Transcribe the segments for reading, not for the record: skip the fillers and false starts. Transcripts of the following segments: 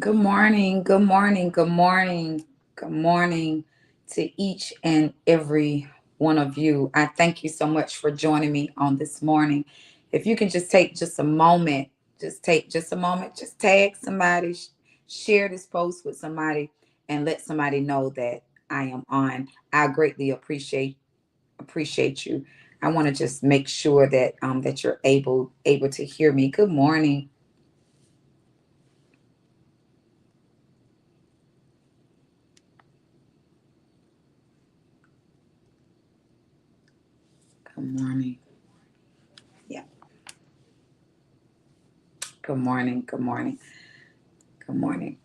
Good morning, good morning, good morning, good morning to each and every one of you. I thank you so much for joining me on this morning. If you can just take just a moment, just take just a moment, just tag somebody, share this post with somebody, and let somebody know that I am on. I greatly appreciate you. I want to just make sure that that you're able to hear me. Good morning. Good morning. Yeah. Good morning. Good morning. Good morning.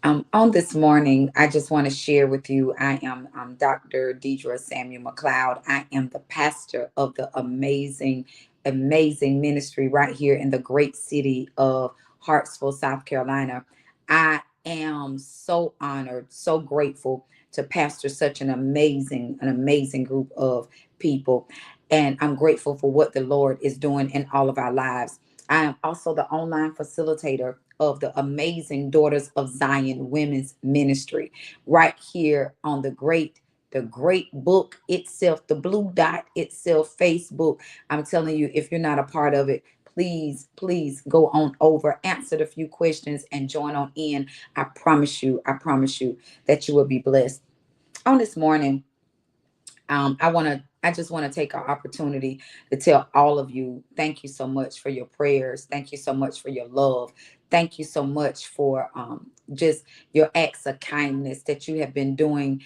On this morning, I just want to share with you. I am Dr. Deidre Samuel McLeod. I am the pastor of the amazing ministry right here in the great city of Hartsville, South Carolina. I am so honored, so grateful to pastor such an amazing group of people. And I'm grateful for what the Lord is doing in all of our lives. I am also the online facilitator of the amazing Daughters of Zion Women's Ministry right here on the great book itself, the Blue Dot itself, Facebook. I'm telling you, if you're not a part of it, please go on over, answer the few questions, and join on in. I promise you that you will be blessed. On this morning, I just want to take our opportunity to tell all of you, thank you so much for your prayers. Thank you so much for your love. Thank you so much for just your acts of kindness that you have been doing,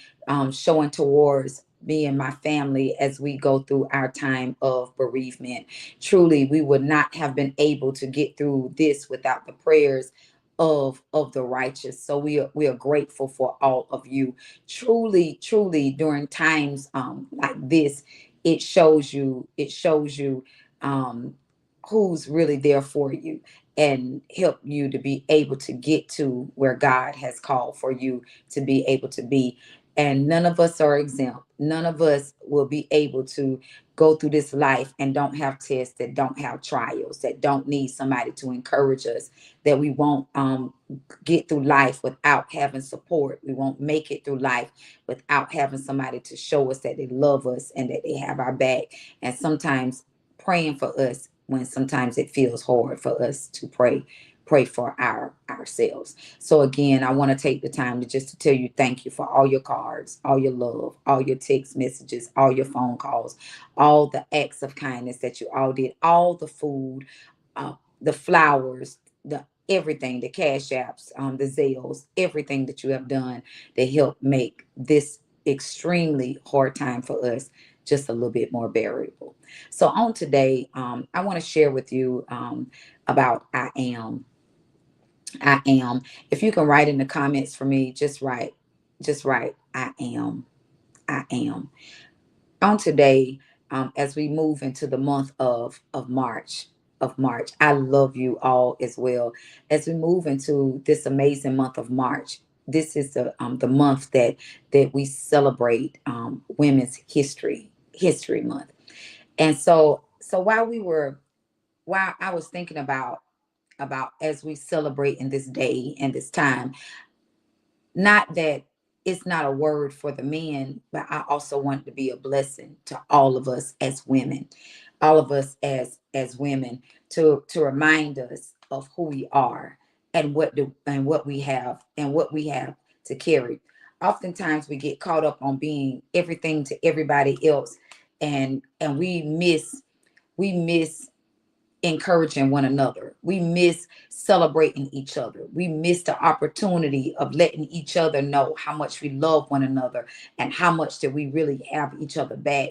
showing towards me and my family as we go through our time of bereavement. Truly, we would not have been able to get through this without the prayers of the righteous. So we are grateful for all of you. Truly, during times like this, it shows you um who's really there for you and help you to be able to get to where God has called for you to be able to be. And none of us are exempt. None of us will be able to go through this life and don't have tests, that don't have trials, that don't need somebody to encourage us, that we won't get through life without having support. We won't make it through life without having somebody to show us that they love us and that they have our back. And sometimes praying for us when sometimes it feels hard for us to pray for ourselves. So again, I want to take the time to tell you thank you for all your cards, all your love, all your text messages, all your phone calls, all the acts of kindness that you all did, all the food, the flowers, the everything, the cash apps, the Zales, everything that you have done to help make this extremely hard time for us just a little bit more bearable. So on today, I want to share with you about I am. I am. If you can write in the comments for me, just write I am. I am. On today, as we move into the month of March, I love you all as well. As we move into this amazing month of March, this is the month that we celebrate Women's History Month. And so while I was thinking about as we celebrate in this day and this time, not that it's not a word for the men, but I also want to be a blessing to all of us as women, all of us as women, to remind us of who we are and what we have to carry. Oftentimes we get caught up on being everything to everybody else, and we miss encouraging one another. We miss celebrating each other. We miss the opportunity of letting each other know how much we love one another and how much that we really have each other back,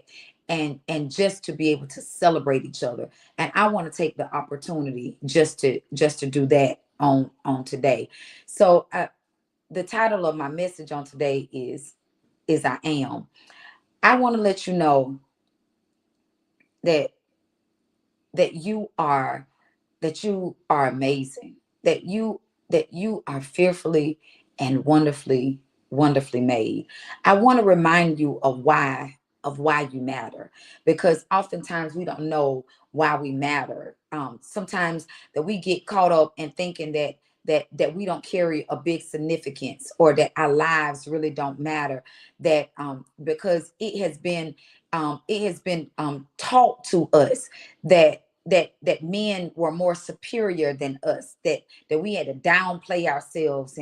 and just to be able to celebrate each other. And I want to take the opportunity just to do that on today. So the title of my message on today is I am. I want to let you know that that you are that you are amazing, that you are fearfully and wonderfully made. I want to remind you of why you matter, because oftentimes we don't know why we matter. Sometimes that we get caught up in thinking that we don't carry a big significance, or that our lives really don't matter, that because it has been taught to us that men were more superior than us, that we had to downplay ourselves,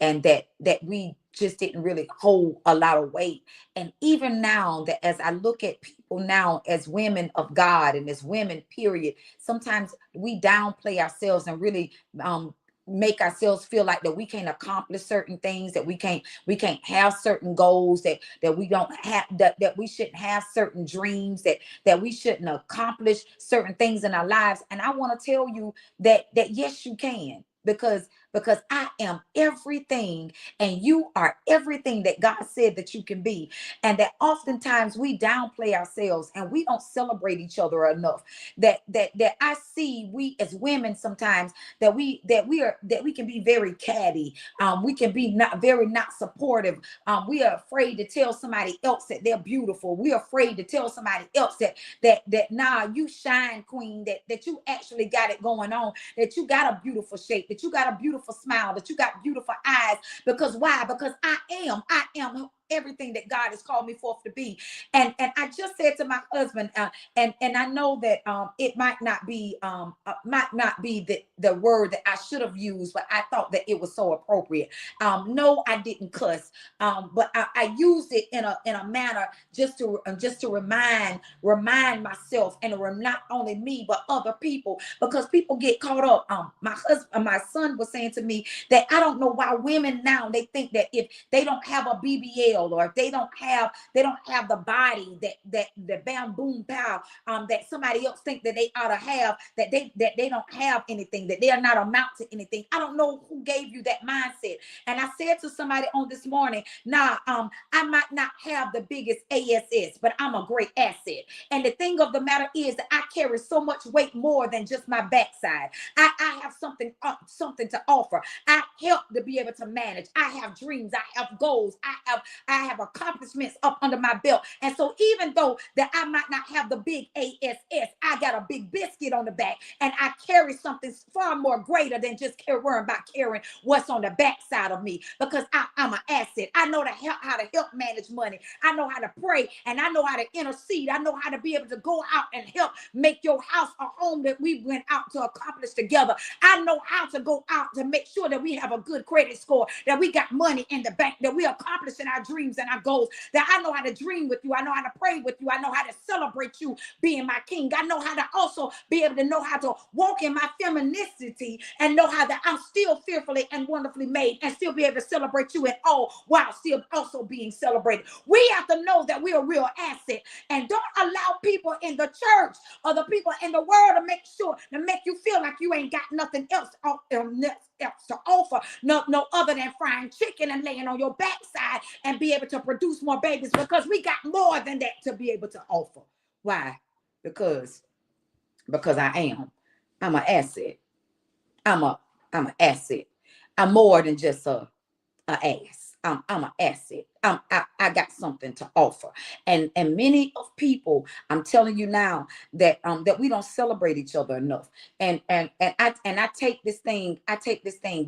and that we just didn't really hold a lot of weight. And even now, that as I look at people now as women of God and as women, period, sometimes we downplay ourselves and really make ourselves feel like that we can't accomplish certain things, that we can't have certain goals, that we don't have, that we shouldn't have certain dreams, that we shouldn't accomplish certain things in our lives. And I want to tell you that yes, you can, because I am everything and you are everything that God said that you can be. And that oftentimes we downplay ourselves and we don't celebrate each other enough. That I see we as women sometimes, that we can be very catty. We can be not supportive. We are afraid to tell somebody else that they're beautiful. We are afraid to tell somebody else that nah, you shine, queen, that you actually got it going on, that you got a beautiful shape, that you got a beautiful smile, that you got beautiful eyes. Because why? Because I am everything that God has called me forth to be. And I just said to my husband, and I know that it might not be the word that I should have used, but I thought that it was so appropriate. No, I didn't cuss, but I used it in a manner just to remind myself, and not only me but other people, because people get caught up. My son was saying to me that I don't know why women now, they think that if they don't have a BBL, or if they don't have the body that the bam boom pow that somebody else think that they ought to have, that they don't have anything, that they are not amount to anything. I don't know who gave you that mindset. And I said to somebody on this morning, nah, I might not have the biggest ASS, but I'm a great asset. And the thing of the matter is that I carry so much weight more than just my backside. I have something to offer. I help to be able to manage. I have dreams. I have goals. I have accomplishments up under my belt. And so even though that I might not have the big ASS, I got a big biscuit on the back, and I carry something far more greater than just worrying about carrying what's on the backside of me, because I'm an asset. I know how to help manage money. I know how to pray, and I know how to intercede. I know how to be able to go out and help make your house a home that we went out to accomplish together. I know how to go out to make sure that we have a good credit score, that we got money in the bank, that we're accomplishing our dreams and our goals, that I know how to dream with you. I know how to pray with you. I know how to celebrate you being my king. I know how to also be able to know how to walk in my femininity, and know how that I'm still fearfully and wonderfully made, and still be able to celebrate you in all while still also being celebrated. We have to know that we're a real asset, and don't allow people in the church or the people in the world to make you feel like you ain't got nothing else to offer, no other than frying chicken and laying on your backside and be able to produce more babies, because we got more than that to be able to offer. Why? Because I'm an asset. I'm a I'm an asset. I'm more than just a ass. I'm an asset. I got something to offer. And many of people, I'm telling you now, that we don't celebrate each other enough. And I take this thing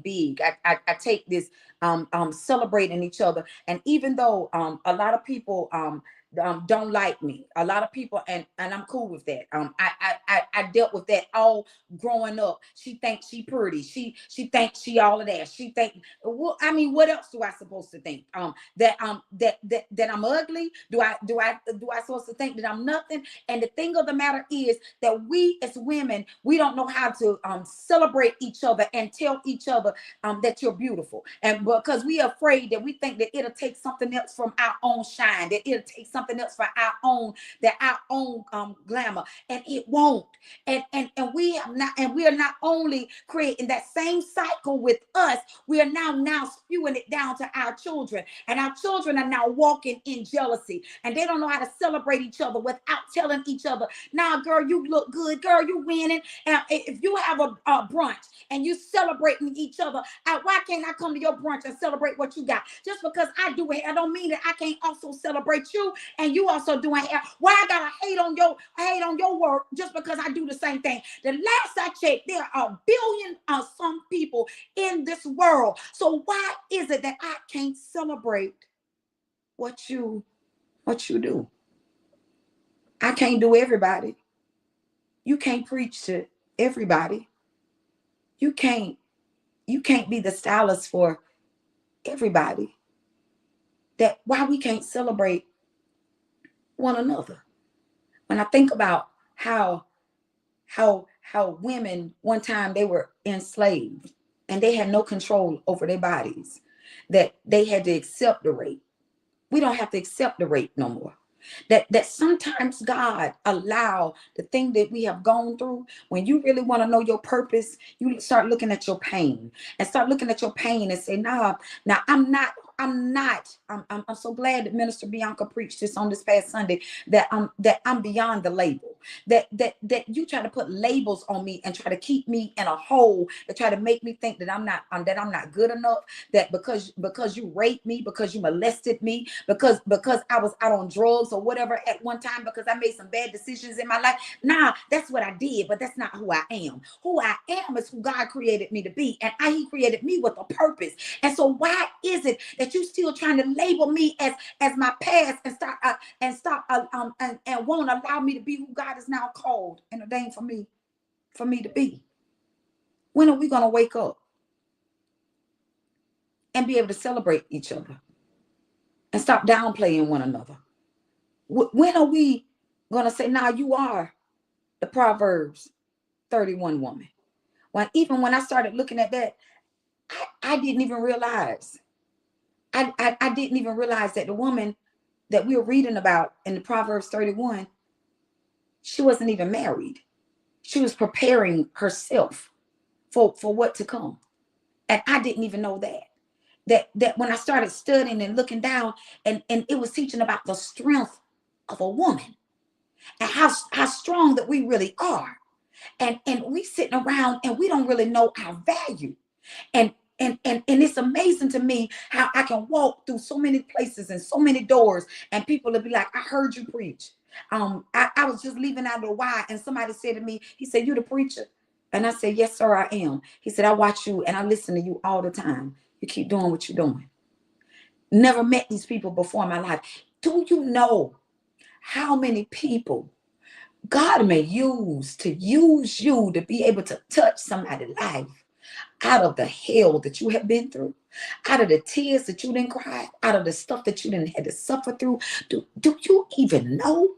big. I take this celebrating each other. And even though a lot of people don't like me, a lot of people, and I'm cool with that. I dealt with that all growing up. She thinks she pretty. She thinks she all of that. She think, well, I mean, what else do I supposed to think? That I'm ugly? Do I supposed to think that I'm nothing? And the thing of the matter is that we as women, we don't know how to celebrate each other and tell each other that you're beautiful. And because we are afraid, that we think that it'll take something else from our own shine, that it'll take something else for our own glamour, and it won't. And we are not only creating that same cycle with us, we are now spewing it down to our children, and our children are now walking in jealousy, and they don't know how to celebrate each other without telling each other, "Nah, girl, you look good. Girl, you winning." And if you have a brunch and you celebrating each other, why can't I come to your brunch and celebrate what you got? Just because I do hair, don't mean that I can't also celebrate you and you also doing hair. Why I gotta hate on your work just because because I do the same thing. The last I checked, there are a billion of some people in this world. So why is it that I can't celebrate what you do? I can't do everybody. You can't preach to everybody. You can't be the stylist for everybody. That why we can't celebrate one another. When I think about how women one time they were enslaved and they had no control over their bodies, that they had to accept the rape. We don't have to accept the rape no more. That sometimes God allow the thing that we have gone through. When you really want to know your purpose, you start looking at your pain and start looking at your pain and say, nah, now I'm so glad that Minister Bianca preached this on this past Sunday, that I'm beyond the label. That you try to put labels on me and try to keep me in a hole, to try to make me think that I'm not good enough, that because you raped me, because you molested me, because I was out on drugs or whatever at one time, because I made some bad decisions in my life. Nah, that's what I did, but that's not who I am. Who I am is who God created me to be, and he created me with a purpose. And so why is it that you still trying to label me as my past and won't allow me to be who God is now called and ordained for me to be? When are we going to wake up and be able to celebrate each other and stop downplaying one another? When are we going to say, nah, you are the Proverbs 31 woman? Even when I started looking at that, I didn't even realize. I didn't even realize that the woman that we were reading about in the Proverbs 31, she wasn't even married. She was preparing herself for what to come. And I didn't even know that when I started studying and looking down, and it was teaching about the strength of a woman and how strong that we really are. And we sitting around and we don't really know our value. And it's amazing to me how I can walk through so many places and so many doors, and people will be like, I heard you preach. I was just leaving out of the Y, and somebody said to me, he said, you the preacher? And I said, yes, sir, I am. He said, I watch you and I listen to you all the time. You keep doing what you're doing. Never met these people before in my life. Do you know how many people God may use you to be able to touch somebody's life out of the hell that you have been through, out of the tears that you didn't cry, out of the stuff that you didn't have to suffer through? Do you even know?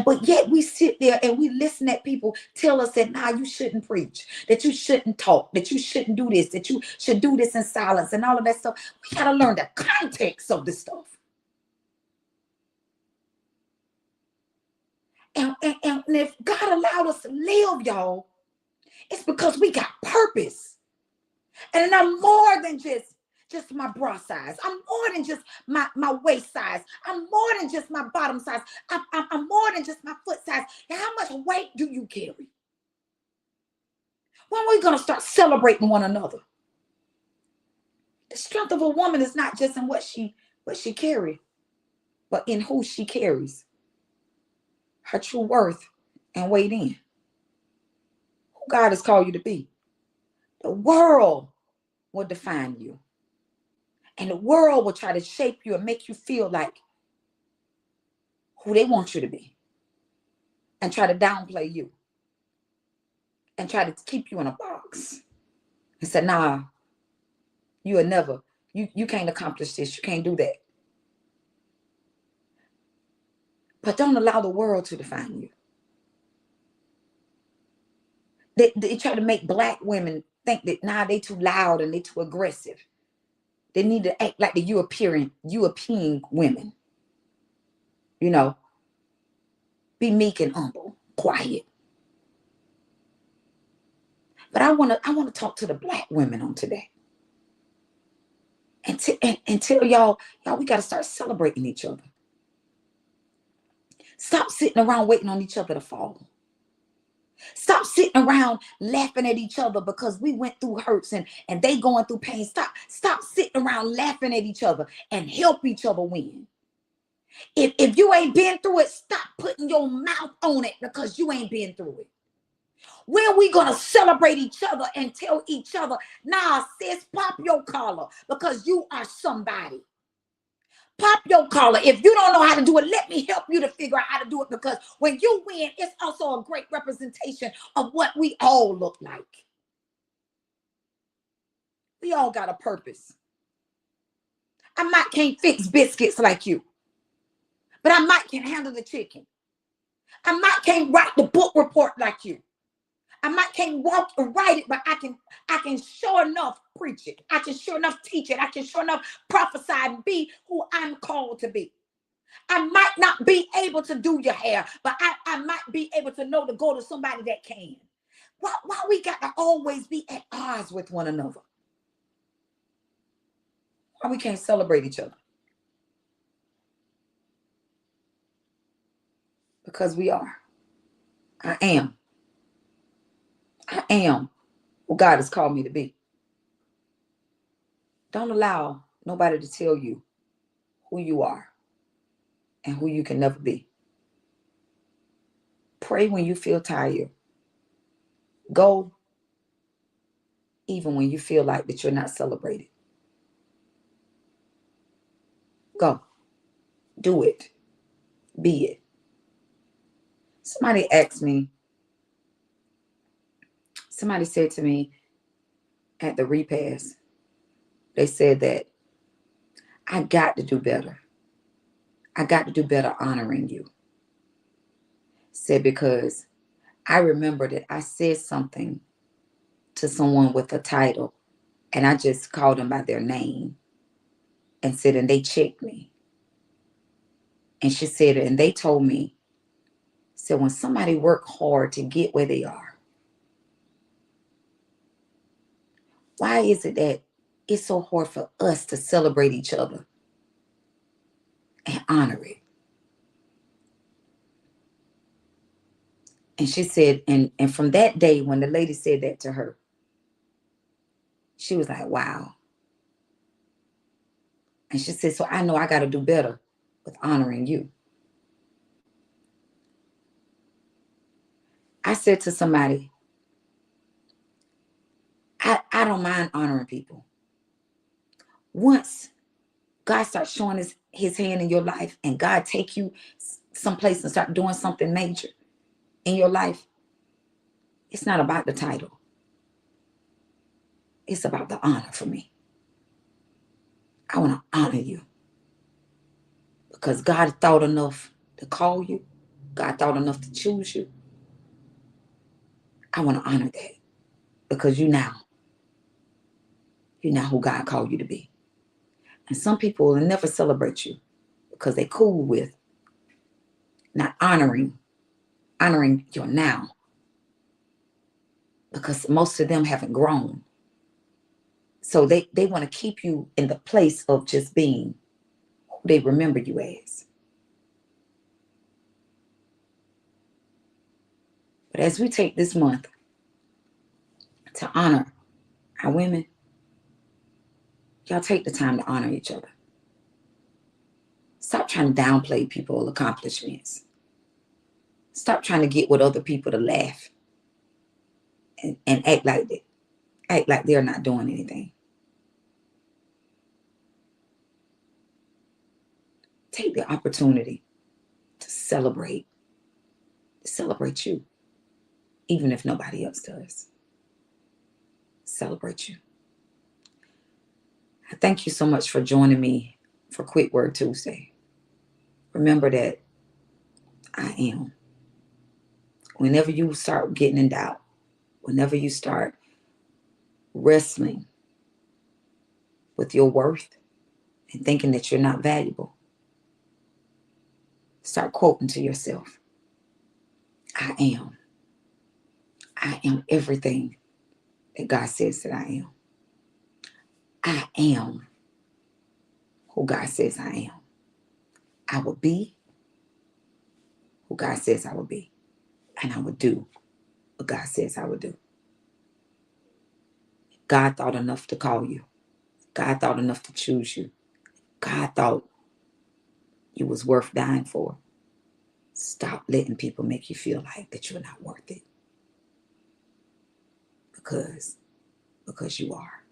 But yet we sit there and we listen at people tell us that, nah, you shouldn't preach, that you shouldn't talk, that you shouldn't do this, that you should do this in silence and all of that stuff. We got to learn the context of this stuff. And if God allowed us to live, y'all, it's because we got purpose. And I'm more than just my bra size. I'm more than just my waist size. I'm more than just my bottom size. I'm more than just my foot size. And how much weight do you carry? When are we going to start celebrating one another? The strength of a woman is not just in what she carries, but in who she carries. Her true worth and weight in. Who God has called you to be. The world will define you. And the world will try to shape you and make you feel like who they want you to be. And try to downplay you. And try to keep you in a box. And say, nah, you will never, you can't accomplish this. You can't do that. But don't allow the world to define you. They try to make Black women think that, nah, they too loud and they too aggressive. They need to act like the European women. You know, be meek and humble, quiet. But I want to talk to the Black women on today. And tell y'all, we got to start celebrating each other. Stop sitting around waiting on each other to fall. Stop sitting around laughing at each other because we went through hurts and they going through pain. Stop sitting around laughing at each other and help each other win. If you ain't been through it, stop putting your mouth on it because you ain't been through it. When are we going to celebrate each other and tell each other, nah, sis, pop your collar because you are somebody. Pop your collar. If you don't know how to do it, let me help you to figure out how to do it, because when you win, it's also a great representation of what we all look like. We all got a purpose. I might can't fix biscuits like you, but I might can handle the chicken. I might can't write the book report like you. I might can't walk or write it, but I can sure enough preach it. I can sure enough teach it. I can sure enough prophesy and be who I'm called to be. I might not be able to do your hair, but I might be able to know to go to somebody that can. Why we got to always be at odds with one another? Why we can't celebrate each other? Because we are. I am who God has called me to be. Don't allow nobody to tell you who you are and who you can never be. Pray when you feel tired. Go even when you feel like that you're not celebrated. Go. Do it. Be it. Somebody said to me at the repast, they said that I got to do better. I got to do better honoring you. Said because I remember that I said something to someone with a title and I just called them by their name and said, and they checked me. And she said, and they told me, said when somebody work hard to get where they are, why is it that it's so hard for us to celebrate each other and honor it? And she said, and from that day when the lady said that to her, she was like, wow. And she said, so I know I got to do better with honoring you. I said to somebody, I don't mind honoring people. Once God starts showing his hand in your life and God take you someplace and start doing something major in your life, it's not about the title. It's about the honor for me. I want to honor you because God thought enough to call you. God thought enough to choose you. I want to honor that because you now who God called you to be. And some people will never celebrate you because they're cool with not honoring your now, because most of them haven't grown. So they want to keep you in the place of just being who they remember you as. But as we take this month to honor our women, y'all take the time to honor each other. Stop trying to downplay people's accomplishments. Stop trying to get with other people to laugh and act like they're not doing anything. Take the opportunity to celebrate you, even if nobody else does. Celebrate you. I thank you so much for joining me for Quick Word Tuesday. Remember that I am. Whenever you start getting in doubt, whenever you start wrestling with your worth and thinking that you're not valuable, start quoting to yourself, I am. I am everything that God says that I am. I am who God says I am. I will be who God says I will be. And I will do what God says I will do. God thought enough to call you. God thought enough to choose you. God thought you was worth dying for. Stop letting people make you feel like that you're not worth it. because you are.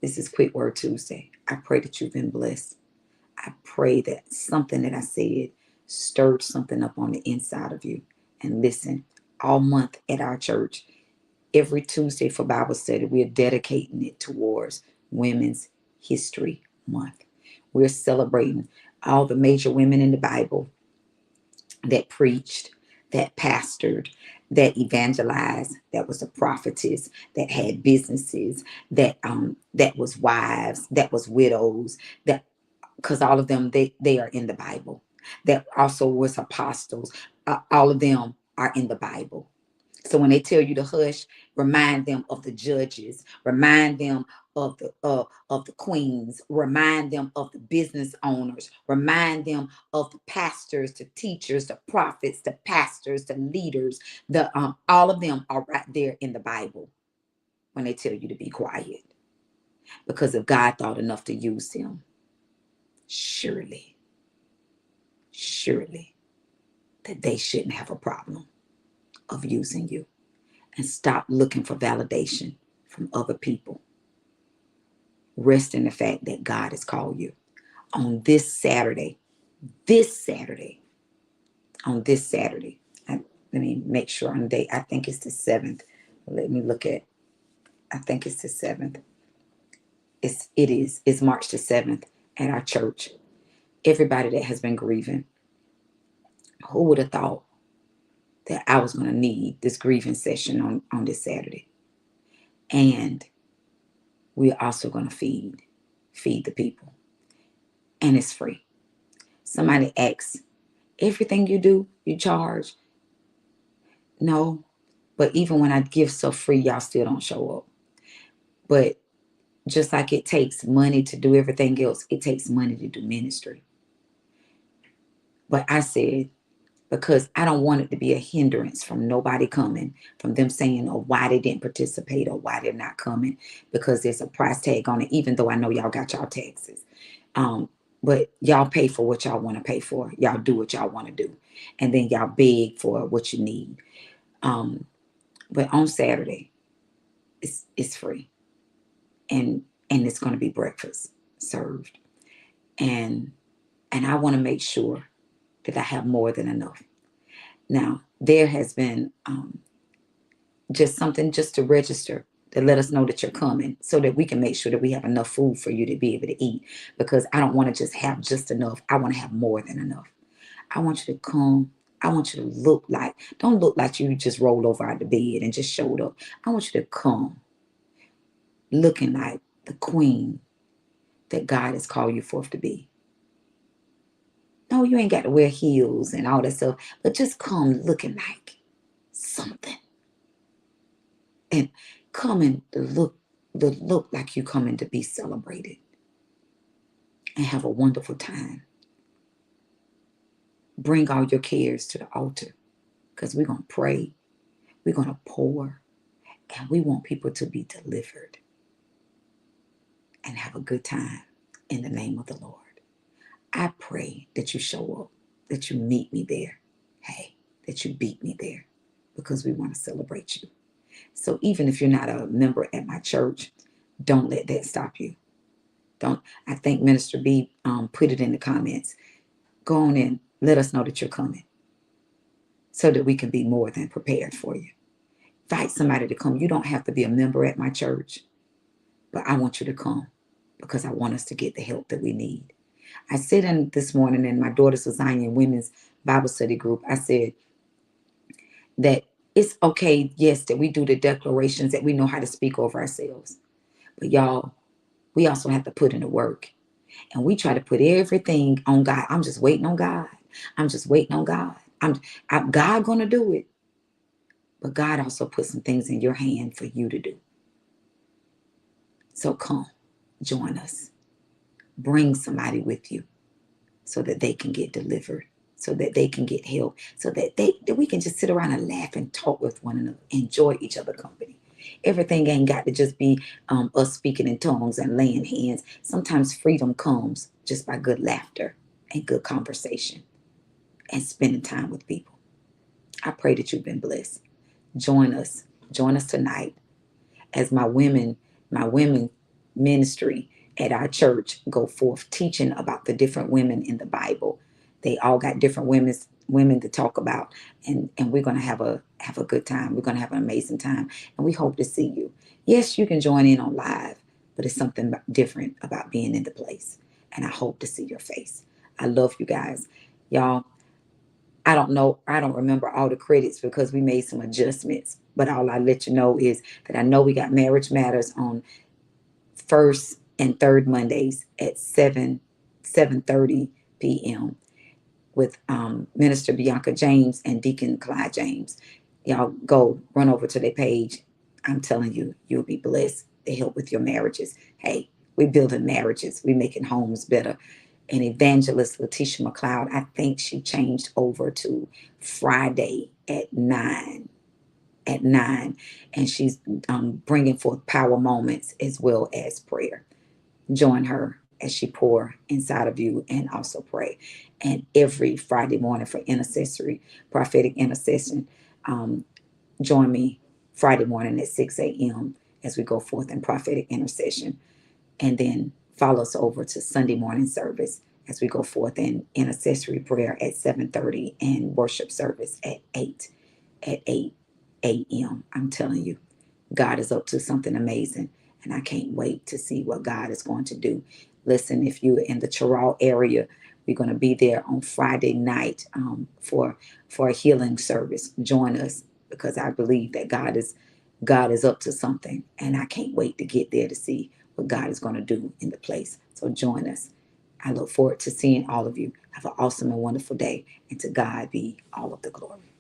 This is Quick Word Tuesday. I pray that you've been blessed. I pray that something that I said stirred something up on the inside of you. And listen, all month at our church, every Tuesday for Bible study, we're dedicating it towards Women's History Month. We're celebrating all the major women in the Bible that preached, that pastored, that evangelized, that was a prophetess, that had businesses, that was wives, that was widows, that because all of them they are in the Bible. That also was apostles. All of them are in the Bible. So when they tell you to hush, remind them of the judges, remind them of the queens, remind them of the business owners, remind them of the pastors, the teachers, the prophets, the pastors, the leaders. The all of them are right there in the Bible when they tell you to be quiet. Because if God thought enough to use them, surely, surely that they shouldn't have a problem of using you. And stop looking for validation from other people. Rest in the fact that God has called you. On this Saturday, on this Saturday, let me make sure on the date. I think it's the 7th. Let me look at, I think it's the 7th. It's March the 7th at our church. Everybody that has been grieving, who would have thought that I was going to need this grieving session on this Saturday? And we're also going to feed the people. And it's free. Somebody asks, everything you do, you charge? No. But even when I give stuff free, y'all still don't show up. But just like it takes money to do everything else, it takes money to do ministry. But I said, because I don't want it to be a hindrance from nobody coming, from them saying, or why they didn't participate or why they're not coming, because there's a price tag on it, even though I know y'all got y'all taxes. But y'all pay for what y'all want to pay for. Y'all do what y'all want to do. And then y'all beg for what you need. But on Saturday, it's free. And it's going to be breakfast served. And I want to make sure that I have more than enough. Now, there has been just something just to register to let us know that you're coming so that we can make sure that we have enough food for you to be able to eat. Because I don't want to just have just enough. I want to have more than enough. I want you to come. I want you to don't look like you just rolled over out of the bed and just showed up. I want you to come looking like the queen that God has called you forth to be. No, you ain't got to wear heels and all that stuff, but just come looking like something. And coming to look like you coming to be celebrated. And have a wonderful time. Bring all your cares to the altar, because we're going to pray. We're going to pour. And we want people to be delivered. And have a good time in the name of the Lord. I pray that you show up, that you meet me there. Hey, that you beat me there, because we want to celebrate you. So even if you're not a member at my church, don't let that stop you. I think Minister B put it in the comments. Go on in, let us know that you're coming, so that we can be more than prepared for you. Invite somebody to come. You don't have to be a member at my church, but I want you to come, because I want us to get the help that we need. I said this morning in my daughter's Zion Women's Bible Study group, I said that it's okay, yes, that we do the declarations, that we know how to speak over ourselves. But y'all, we also have to put in the work. And we try to put everything on God. I'm just waiting on God. I'm just waiting on God. God gonna do it. But God also put some things in your hand for you to do. So come, join us. Bring somebody with you so that they can get delivered, so that they can get help, so that we can just sit around and laugh and talk with one another, enjoy each other's company. Everything ain't got to just be us speaking in tongues and laying hands. Sometimes freedom comes just by good laughter and good conversation and spending time with people. I pray that you've been blessed. Join us tonight as my women ministry at our church go forth teaching about the different women in the Bible. They all got different women to talk about, and we're gonna have a good time. We're gonna have an amazing time, and we hope to see you. Yes, you can join in on live, but it's something different about being in the place, and I hope to see your face. I love you guys, y'all. I don't know, I don't remember all the credits because we made some adjustments, but all I let you know is that I know we got Marriage Matters on first and third Mondays at 7:30 p.m. with Minister Bianca James and Deacon Clyde James. Y'all go run over to their page. I'm telling you, you'll be blessed. They help with your marriages. Hey, we building marriages. We making homes better. And evangelist Letitia McLeod, I think she changed over to Friday at 9, and she's bringing forth power moments as well as prayer. Join her as she pour inside of you and also pray. And every Friday morning for intercessory, prophetic intercession, um, join me Friday morning at 6 a.m. as we go forth in prophetic intercession. And then follow us over to Sunday morning service as we go forth in intercessory prayer at 7:30 and worship service at 8 a.m. I'm telling you, God is up to something amazing, and I can't wait to see what God is going to do. Listen, if you're in the Chorale area, we're going to be there on Friday night for a healing service. Join us because I believe that God is up to something, and I can't wait to get there to see what God is going to do in the place. So join us. I look forward to seeing all of you. Have an awesome and wonderful day, and to God be all of the glory.